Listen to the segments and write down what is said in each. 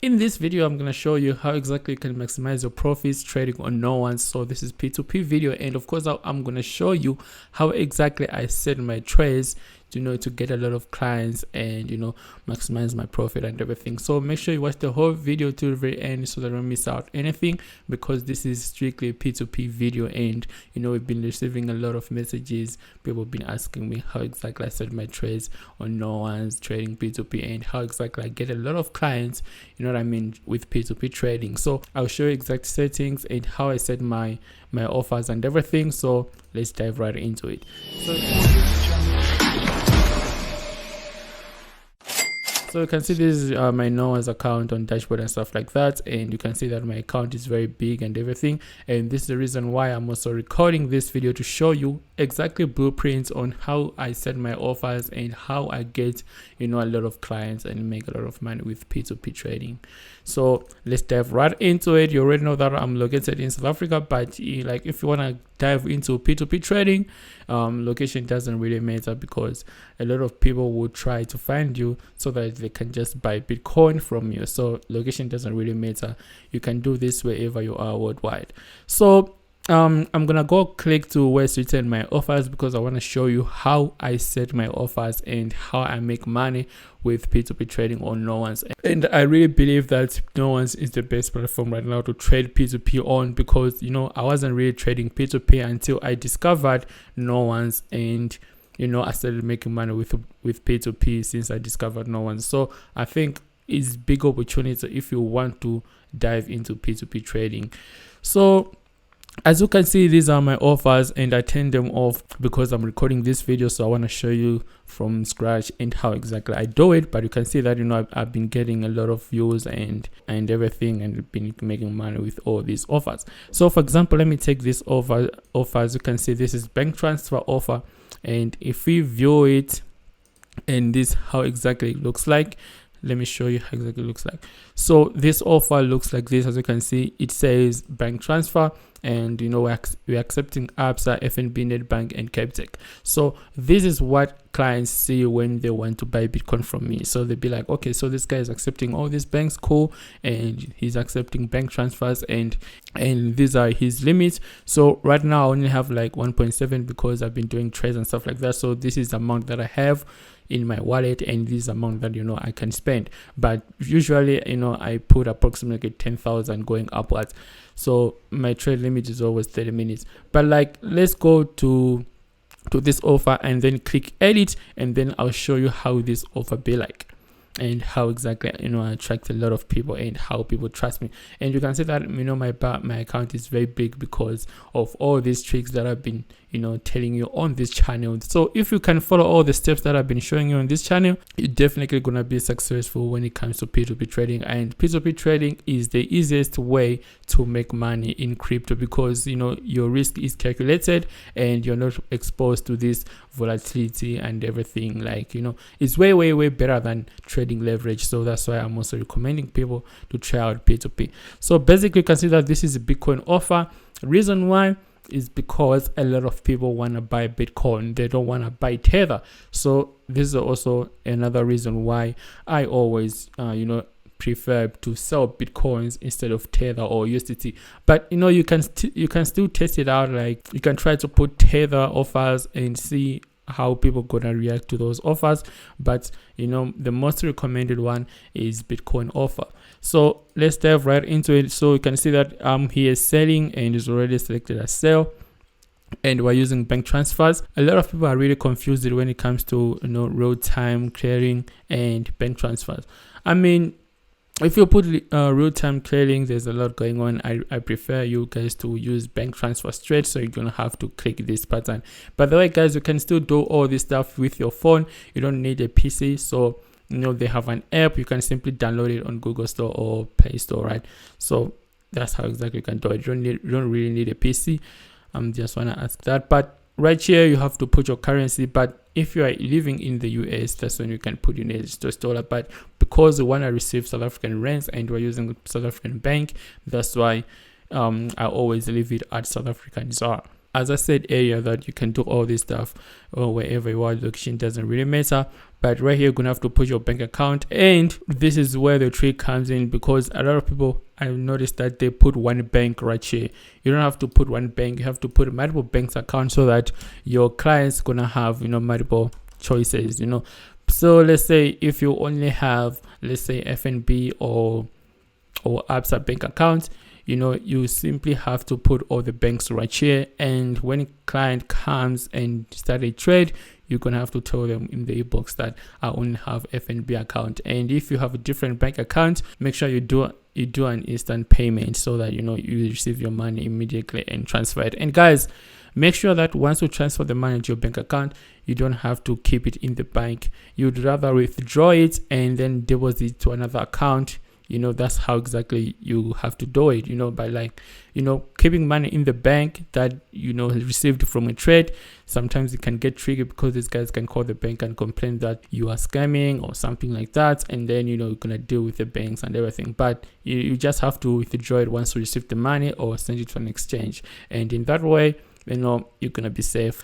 In this video, I'm going to show you how exactly you can maximize your profits trading on no one. So this is P2P video, and of course I'm going to show you how exactly I set my trades to get a lot of clients and maximize my profit and everything. So make sure you watch the whole video to the very end so that you don't miss out anything, because this is strictly a P2P video. And we've been receiving a lot of messages. People have been asking me how exactly I set my trades on no one's trading P2P and how exactly I get a lot of clients, with P2P trading. So I'll show you exact settings and how I set my offers and everything. So let's dive right into it. So you can see this is my NOAH's account on dashboard and stuff like that, and you can see that my account is very big and everything. And this is the reason why I'm also recording this video, to show you exactly blueprints on how I set my offers and how I get a lot of clients and make a lot of money with P2P trading. So let's dive right into it. You already know that I'm located in South Africa, but if you want to dive into P2P trading, location doesn't really matter, because a lot of people will try to find you so that they can just buy Bitcoin from you. So location doesn't really matter. You can do this wherever you are worldwide. So I'm gonna go click to where it's written my offers, because I want to show you how I set my offers and how I make money with P2P trading on no one's. And I really believe that no one's is the best platform right now to trade P2P on, because I wasn't really trading P2P until I discovered no one's, and I started making money with P2P since I discovered no one's. So I think it's big opportunity if you want to dive into P2P trading. So as you can see, these are my offers, and I turned them off because I'm recording this video, so I want to show you from scratch and how exactly I do it. But you can see that I've been getting a lot of views and everything, and been making money with all these offers. So for example, let me take this offer. As you can see, this is bank transfer offer, and if we view it, and this how exactly it looks like. Let me show you how exactly it looks like. So this offer looks like this. As you can see, it says bank transfer, and we're accepting ABSA, FNB, Netbank, and Capitec. So this is what clients see when they want to buy Bitcoin from me. So they'll be like, okay, so this guy is accepting all these banks, cool, and he's accepting bank transfers, and these are his limits. So right now I only have like 1.7 because I've been doing trades and stuff like that. So this is the amount that I have in my wallet, and this amount that I can spend. But usually I put approximately 10,000 going upwards. So my trade limit is always 30 minutes. But let's go to this offer and then click edit, and then I'll show you how this offer be like, and how exactly I attract a lot of people and how people trust me. And you can see that my account is very big because of all these tricks that I've been telling you on this channel. So if you can follow all the steps that I've been showing you on this channel, you're definitely gonna be successful when it comes to P2P trading. And P2P trading is the easiest way to make money in crypto, because your risk is calculated and you're not exposed to this volatility and everything. It's way better than trading leverage. So that's why I'm also recommending people to try out P2P. So basically you can see that this is a Bitcoin offer. Reason why is because a lot of people want to buy Bitcoin, they don't want to buy Tether. So this is also another reason why I always prefer to sell Bitcoins instead of Tether or USDT. But you can still test it out. You can try to put Tether offers and see how people gonna react to those offers. But the most recommended one is Bitcoin offer. So let's dive right into it. So you can see that I'm here selling, and it's already selected as sell, and we're using bank transfers. A lot of people are really confused when it comes to real-time clearing and bank transfers. If you put real-time clearing, there's a lot going on. I prefer you guys to use bank transfer straight, so you're gonna have to click this button. By the way, guys, you can still do all this stuff with your phone. You don't need a PC. So they have an app. You can simply download it on Google Store or Play Store, right? So that's how exactly you can do it. You don't really need a PC. Just wanna ask that. But right here you have to put your currency. But if you are living in the US, that's when you can put your US dollar. But because we want to receive South African rands and we're using the South African bank, that's why I always leave it at South African ZAR. as I said earlier, that you can do all this stuff wherever you are. Location doesn't really matter. But right here, you're gonna have to put your bank account, and this is where the trick comes in, because a lot of people, I've noticed that they put one bank right here. You don't have to put one bank, you have to put multiple banks account so that your client's gonna have, multiple choices, So let's say if you only have, let's say, FNB or ABSA bank account, you simply have to put all the banks right here, and when a client comes and start a trade, you're gonna have to tell them in the inbox that I only have FNB account. And if you have a different bank account, make sure you do an instant payment so that you receive your money immediately and transfer it. And guys, make sure that once you transfer the money to your bank account, you don't have to keep it in the bank. You'd rather withdraw it and then deposit to another account. That's how exactly you have to do it, by keeping money in the bank that, received from a trade. Sometimes it can get tricky because these guys can call the bank and complain that you are scamming or something like that. And then, you're going to deal with the banks and everything. But you just have to withdraw it once you receive the money or send it to an exchange. And in that way, you're going to be safe.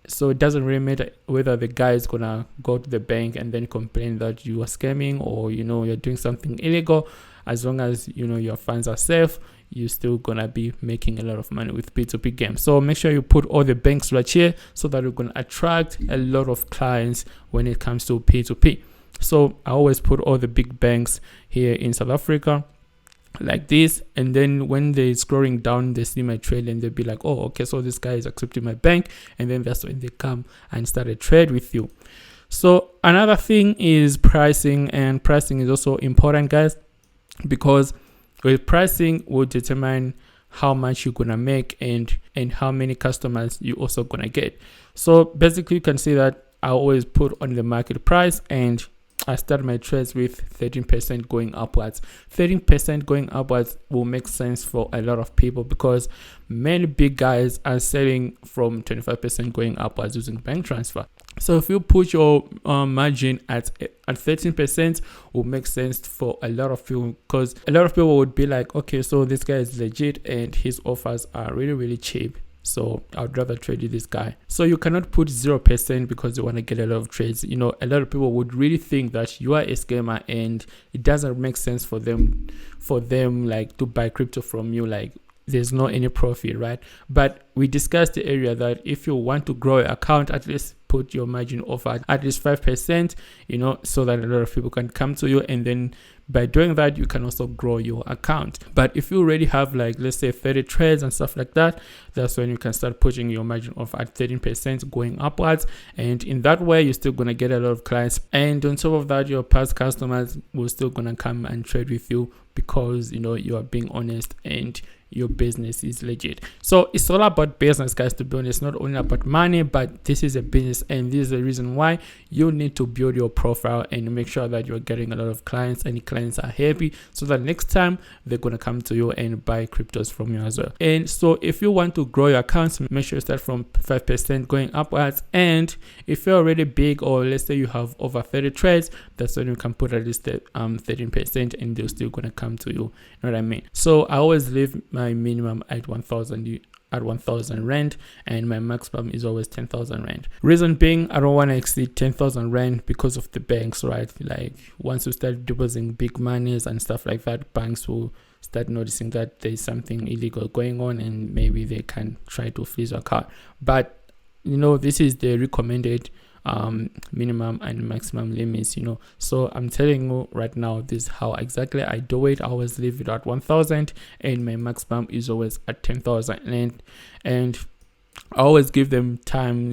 So it doesn't really matter whether the guy is gonna go to the bank and then complain that you are scamming or you're doing something illegal. As long as your funds are safe, you're still gonna be making a lot of money with P2P games. So make sure you put all the banks right here so that you're gonna attract a lot of clients when it comes to P2P. So I always put all the big banks here in South Africa, like this, and then when they're scrolling down, they see my trade and they'll be like, oh, okay, so this guy is accepting my bank, and then that's when they come and start a trade with you. So another thing is pricing, and pricing is also important, guys, because with pricing will determine how much you're gonna make and how many customers you also gonna get. So basically, you can see that I always put on the market price, and I start my trades with 13% going upwards. 13% going upwards will make sense for a lot of people because many big guys are selling from 25% going upwards using bank transfer. So if you put your margin at 13%, will make sense for a lot of people, because a lot of people would be like, okay, so this guy is legit and his offers are really, really cheap. So I'd rather trade with this guy. So you cannot put 0% because you want to get a lot of trades. A lot of people would really think that you are a scammer, and it doesn't make sense for them like to buy crypto from you. Like there's no any profit, right? But we discussed the area that if you want to grow your account, at least put your margin off at least 5%, so that a lot of people can come to you, and then by doing that, you can also grow your account. But if you already have, like, let's say 30 trades and stuff like that, that's when you can start pushing your margin off at 13% going upwards. And in that way, you're still going to get a lot of clients. And on top of that, your past customers will still going to come and trade with you because, you are being honest and your business is legit. So it's all about business, guys, to be honest, not only about money, but this is a business, and this is the reason why you need to build your profile and make sure that you're getting a lot of clients and the clients are happy, so that next time they're going to come to you and buy cryptos from you as well. And so if you want to grow your accounts, make sure you start from 5% going upwards. And if you're already big, or let's say you have over 30 trades, that's when you can put at least 13%, and they're still going to come to you. You know what I mean? So I always leave my minimum at 1,000 rand, and my maximum is always 10,000 rand. Reason being, I don't want to exceed 10,000 rand because of the banks, right? Like once you start depositing big monies and stuff like that, banks will start noticing that there's something illegal going on, and maybe they can try to freeze your account. But this is the recommended minimum and maximum limits. So I'm telling you right now, this is how exactly I do it. I always leave it at 1,000, and my maximum is always at 10,000. And I always give them time.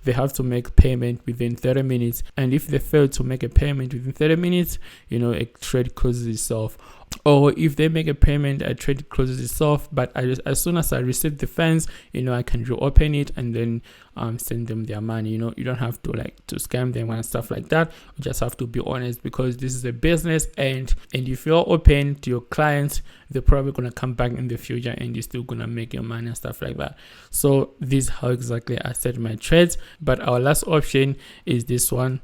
They have to make payment within 30 minutes, and if they fail to make a payment within 30 minutes, a trade closes itself. Or if they make a payment, a trade closes itself, but as soon as I receive the funds, I can reopen it and then send them their money. You don't have to to scam them and stuff like that. You just have to be honest, because this is a business, and if you're open to your clients, they're probably gonna come back in the future, and you're still gonna make your money and stuff like that. So this is how exactly I set my trades. But our last option is this one,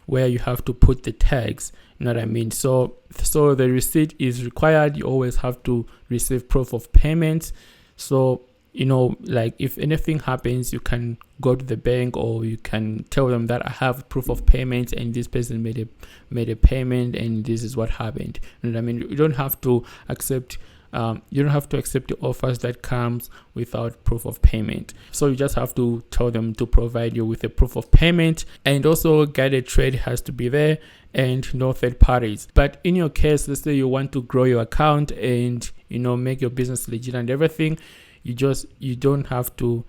where you have to put the tags. You know what I mean? So the receipt is required. You always have to receive proof of payment. So you know, like if anything happens, you can go to the bank, or you can tell them that I have proof of payment and this person made a payment and this is what happened. You know what I mean? You don't have to accept the offers that comes without proof of payment. So you just have to tell them to provide you with a proof of payment, and also guided trade has to be there and no third parties. But in your case, let's say you want to grow your account and, you know, make your business legit and everything, you don't have to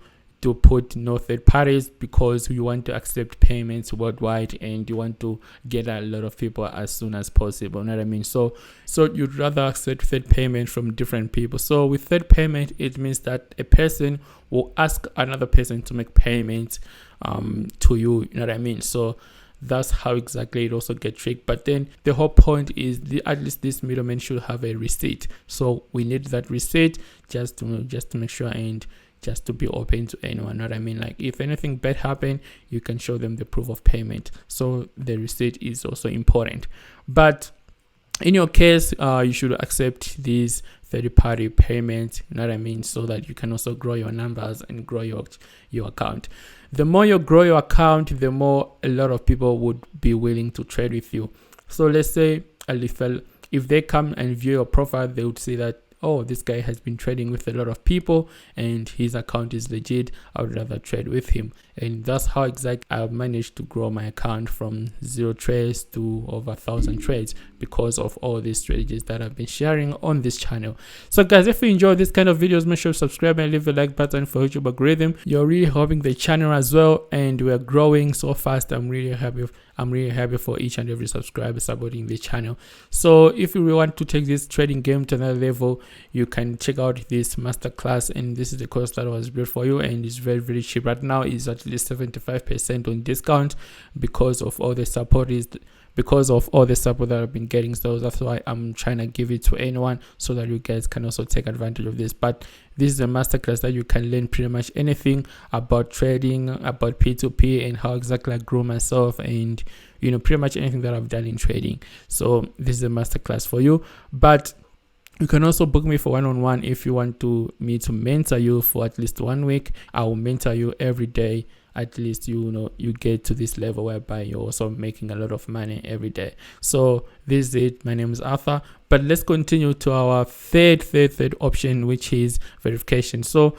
put no third parties, because you want to accept payments worldwide and you want to get a lot of people as soon as possible. You know what I mean? So you'd rather accept third payment from different people. So with third payment, it means that a person will ask another person to make payments to you. You know what I mean? So that's how exactly it also gets tricked. But then the whole point is at least this middleman should have a receipt. So we need that receipt just to make sure and just to be open to anyone. Know what I mean? Like if anything bad happen, you can show them the proof of payment. So the receipt is also important. But in your case, you should accept these third-party payments, you know what I mean, so that you can also grow your numbers and grow your account. The more you grow your account, the more a lot of people would be willing to trade with you. So let's say if they come and view your profile, they would see that, oh, this guy has been trading with a lot of people and his account is legit, I would rather trade with him. And that's how exactly I managed to grow my account from 0 trades to over 1,000 trades, because of all these strategies that I've been sharing on this channel. So guys, if you enjoy this kind of videos, make sure to subscribe and leave a like button for YouTube algorithm. You're really helping the channel as well, and we're growing so fast. I'm really happy for each and every subscriber supporting the channel. So if you really want to take this trading game to another level, you can check out this masterclass, and this is the course that was built for you, and it's very, very cheap right now. It's at least 75% on discount because of all the support that I've been getting. So that's why I'm trying to give it to anyone, so that you guys can also take advantage of this. But this is a masterclass that you can learn pretty much anything about trading, about P2P, and how exactly I grow myself, and you know, pretty much anything that I've done in trading. So this is a masterclass for you. But you can also book me for one-on-one if you want me to mentor you for at least 1 week. I will mentor you every day. At least you get to this level whereby you're also making a lot of money every day. So this is it. My name is Arthur. But let's continue to our third option, which is verification. So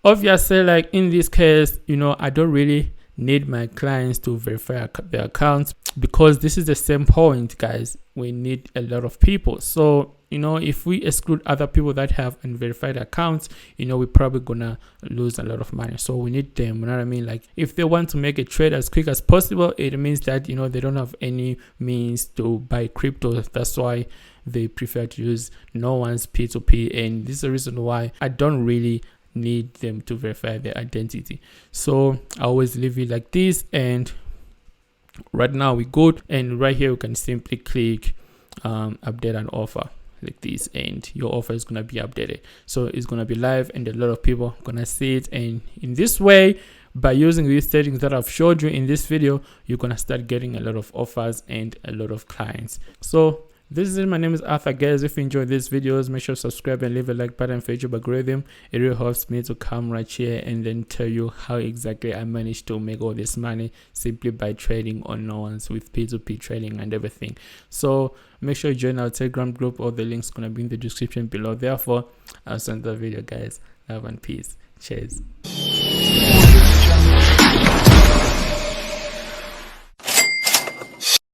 obviously, like in this case, you know, I don't really need my clients to verify their accounts, because this is the same point, guys. We need a lot of people. So you know, if we exclude other people that have unverified accounts, you know, we're probably gonna lose a lot of money. So we need them, you know what I mean? Like if they want to make a trade as quick as possible, it means that, you know, they don't have any means to buy crypto. That's why they prefer to use no one's P2P, and this is the reason why I don't really need them to verify their identity. So I always leave it like this, and right now we good, and right here we can simply click update an offer like this, and your offer is going to be updated. So it's going to be live, and a lot of people are going to see it. And in this way, by using these settings that I've showed you in this video, you're going to start getting a lot of offers and a lot of clients. So this is it. My name is Arthur, guys. If you enjoyed these videos, make sure to subscribe and leave a like button for YouTube algorithm. It really helps me to come right here and then tell you how exactly I managed to make all this money simply by trading on no one's with P2P trading and everything. So make sure you join our Telegram group. All the links gonna be in the description below. Therefore, I'll send the video, guys. Love and peace. Cheers.